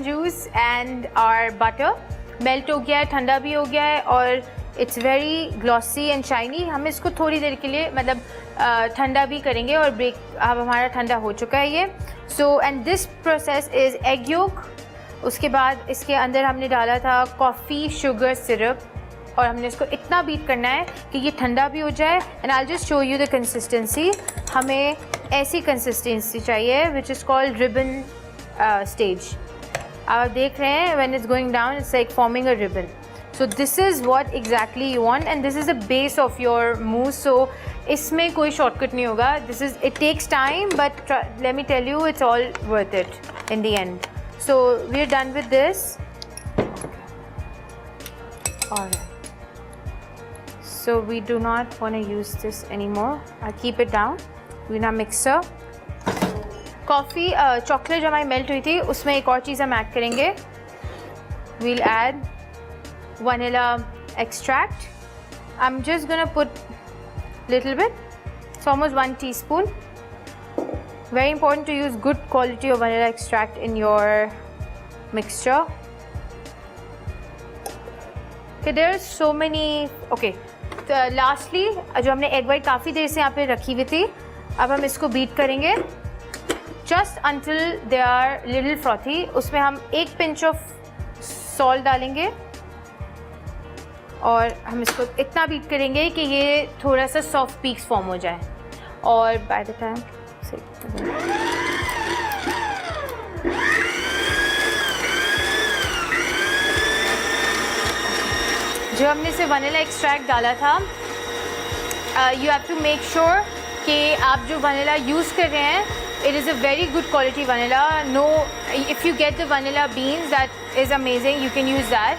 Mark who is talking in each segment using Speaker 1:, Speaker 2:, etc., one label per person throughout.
Speaker 1: juice and our butter melt हो गया है, ठंडा भी हो गया है और it's very glossy and shiny. हम इसको थोड़ी देर के लिए मतलब ठंडा भी करेंगे और ब्रेक अब हमारा ठंडा हो चुका है ये. So and this process is egg yolk. उसके बाद इसके अंदर हमने डाला था कॉफ़ी शुगर सिरप और हमने इसको इतना बीट करना है कि ये ठंडा भी हो जाए. And I just show you the consistency. हमें ऐसी कंसिस्टेंसी चाहिए which is called ribbon stage. आप देख रहे हैं when it's going down it's like forming a ribbon. So this is what exactly you want and this is the base of your mousse. So इसमें कोई shortcut नहीं होगा. This is it takes time but let me tell you it's all worth it in the end. So we are done with this. Alright. So we do not want to use this anymore. I'll keep it down. We're in our mixer. Coffee, chocolate जो हमारी melt हुई थी उसमें एक और चीज़ हम add करेंगे. We'll add vanilla extract. I'm just gonna put little bit. It's almost 1 teaspoon. Very important to use good quality of vanilla extract in your mixture. Okay, there are so many. Okay. तो lastly जो हमने egg white काफ़ी देर से यहाँ पे रखी हुई थी अब हम इसको बीट करेंगे just until they are little frothy. उसमें हम 1 पिंच ऑफ सॉल्ट डालेंगे और हम इसको इतना बीट करेंगे कि ये थोड़ा सा सॉफ्ट पीक्स फॉर्म हो जाए. और बाय द टाइम जो हमने से वनीला एक्सट्रैक्ट डाला था you have to make sure कि आप जो वनीला यूज़ कर रहे हैं it is a very good quality vanilla. No if you get the vanilla beans that is amazing you can use that.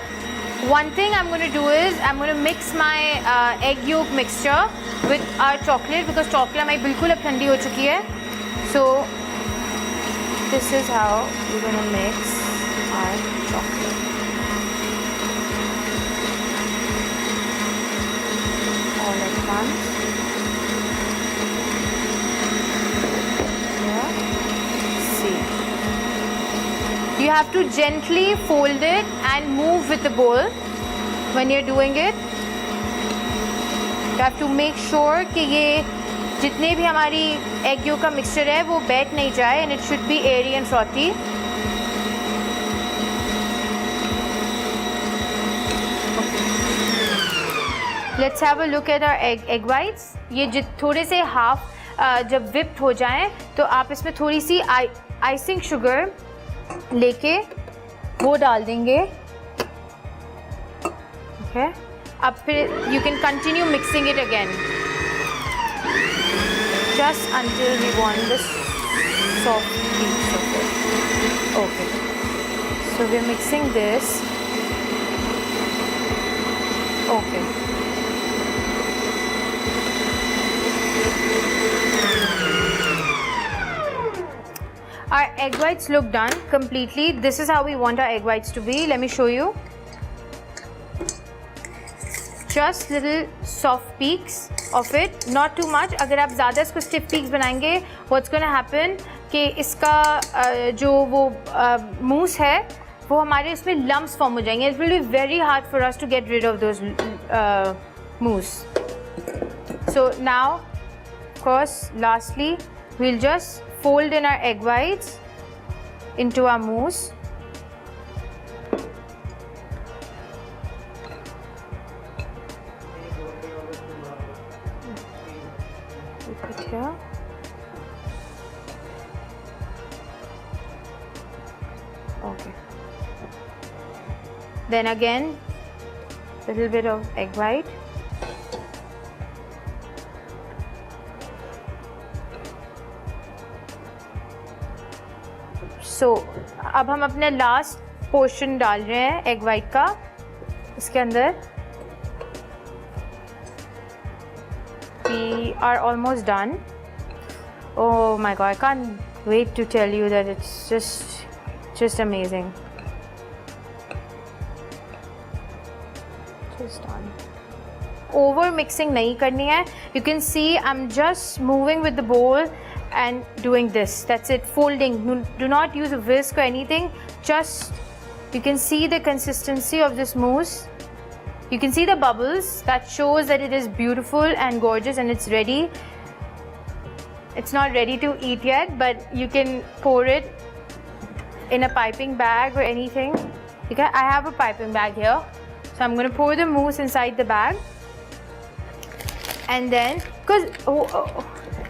Speaker 1: One thing I am gonna do is I am gonna mix my egg yolk mixture with our chocolate because chocolate हमारी बिल्कुल अब ठंडी हो चुकी है. So this is how you gonna mix our chocolate. All at once. Yeah. See. You have to gently fold it and move with the bowl when you're doing it. You have to make sure कि ये जितने भी हमारी egg yolk का mixture है वो बैठ नहीं जाए and it should be airy and frothy. Let's have a look at our egg whites. ये थोड़े से हाफ जब विप्ड हो जाएं तो आप इसमें थोड़ी सी आइसिंग शुगर लेके वो डाल देंगे. ओके. अब फिर you can continue mixing it again just until we want the soft piece of it. Okay. So we are mixing this. Okay. Our egg whites look done completely. This is how we want our egg whites to be. Let me show you. Just little soft peaks of it, not too much. अगर आप ज़्यादा इसको stiff peaks बनाएंगे, what's going to happen कि इसका जो वो mousse है, वो हमारे उसमें lumps form हो जाएंगे. It will be very hard for us to get rid of those mousse. So now, of course, lastly, we'll just fold in our egg whites into our mousse. Keep it here. Okay. Then again, little bit of egg white. सो अब हम अपने last portion डाल रहे हैं egg white का इसके अंदर. We are almost done. Oh my god, I can't wait to tell you that it's just amazing. Just done. Over mixing नहीं करनी है. You can see I am just moving with the bowl and doing this. That's it. Folding. Do not use a whisk or anything. just, you can see the consistency of this mousse. You can see the bubbles. That shows that it is beautiful and gorgeous and it's ready. It's not ready to eat yet, but you can pour it in a piping bag or anything. Okay, I have a piping bag here. So I'm going to pour the mousse inside the bag. And then, because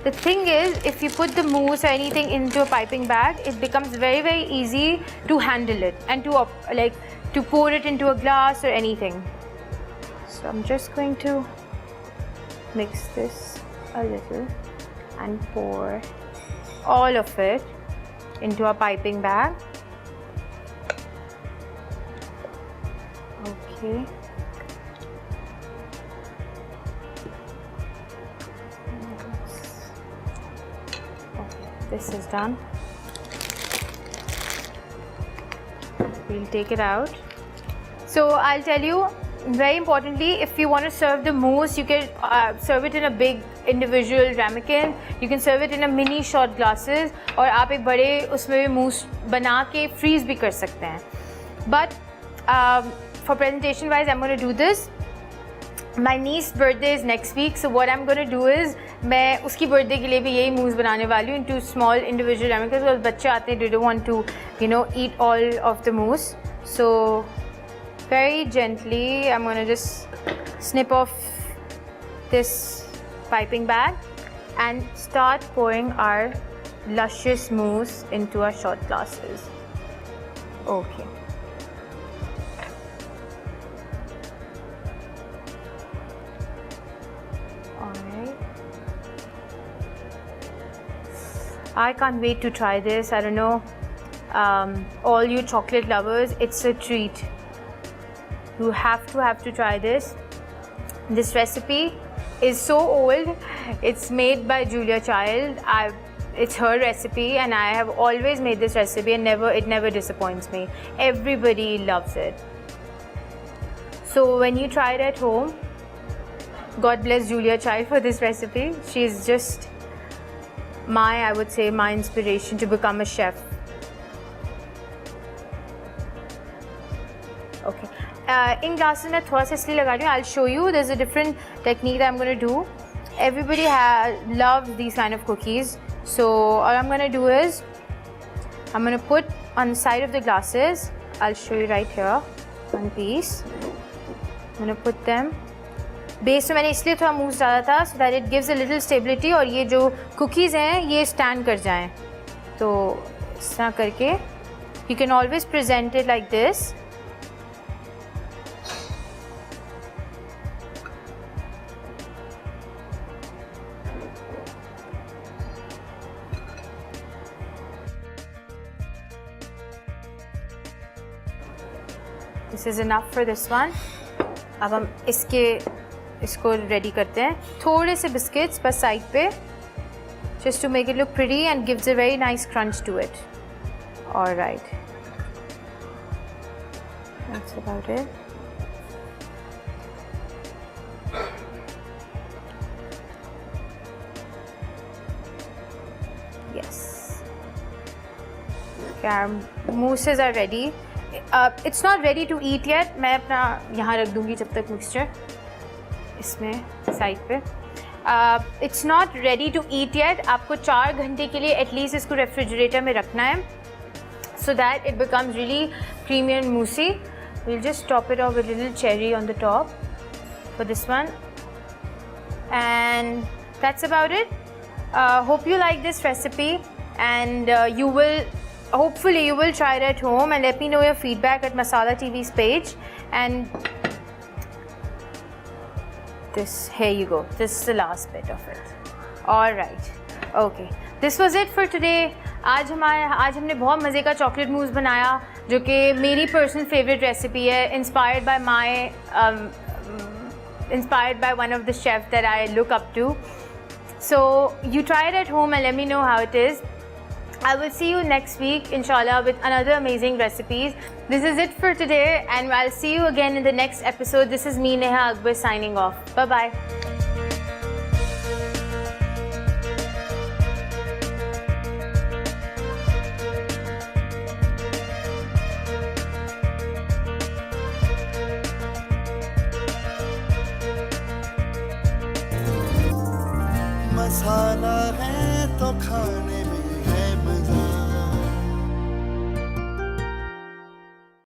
Speaker 1: the thing is, if you put the mousse or anything into a piping bag, it becomes very, very easy to handle it and to pour it into a glass or anything. So I'm just going to mix this a little and pour all of it into a piping bag. Okay. This is done. We'll take it out. So I'll tell you, very importantly, if you want to serve the mousse, you can serve it in a big individual ramekin. You can serve it in a mini shot glasses, और आप एक बड़े उसमें भी mousse बना के freeze भी कर सकते हैं. But for presentation wise, I'm going to do this. My niece's birthday is next week, so what I'm going to do is मैं उसकी birthday के लिए भी यही mousse बनाने वाली हूँ into small individual ramekins because बच्चे आते हैं, they don't want to, you know, eat all of the mousse. So very gently, I'm going to just snip off this piping bag and start pouring our luscious mousse into our shot glasses. Okay. Alright. I can't wait to try this. I don't know, all you chocolate lovers, it's a treat. You have to try this. This recipe is so old. It's made by Julia Child. It's her recipe and I have always made this recipe and it never disappoints me. Everybody loves it. So when you try it at home, God bless Julia Child for this recipe. She's just I would say my inspiration to become a chef. Okay. In glasses में थोड़ा सा इसलिए लगा रही हूँ. I'll show you. There's a different technique that I'm going to do. Everybody loves these kind of cookies. So all I'm going to do is I'm going to put on the side of the glasses. I'll show you right here. One piece. I'm going to put them. Base में मैंने इसलिए थोड़ा mousse डाला था so that it gives a little stability और ये जो cookies हैं ये stand कर जाएं. तो इस तरह करके you can always present it like this. This is enough for this one. अब हम इसको ready करते हैं. थोड़े से biscuits बस side पे, just to make it look pretty and gives a very nice crunch to it. All right. That's about it. Yes. Okay, our mousses are ready. It's not ready to eat yet. मैं अपना यहाँ रख दूँगी जब तक mixture इसमें side पे. It's not ready to eat yet. आपको 4 घंटे के लिए at least इसको refrigerator में रखना है, so that it becomes really creamy and moussey. We'll just top it off with a little cherry on the top for this one, and that's about it. Hope you like this recipe, and hopefully you will try it at home and let me know your feedback at Masala TV's page. And here you go. This is the last bit of it. All right. Okay. This was it for today. आज हमने बहुत मज़े का chocolate mousse बनाया जो कि मेरी personal favourite recipe है, inspired by one of the chefs that I look up to. So you try it at home and let me know how it is. I will see you next week, inshallah, with another amazing recipes. This is it for today, and I'll see you again in the next episode. This is me, Neha Akbar, signing off. Bye-bye.
Speaker 2: मसाला है तो खाने